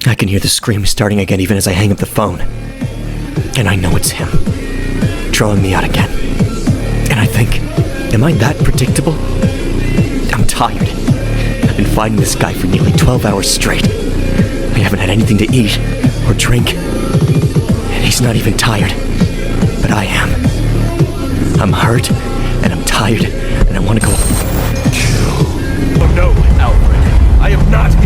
I can hear the scream starting again even as I hang up the phone. And I know it's him, drawing me out again. And I think, am I that predictable? I'm tired. I've been fighting this guy for nearly 12 hours straight. I haven't had anything to eat or drink. And he's not even tired. But I am. I'm hurt, and I'm tired, and I want to go... Oh no, Alfred. I am not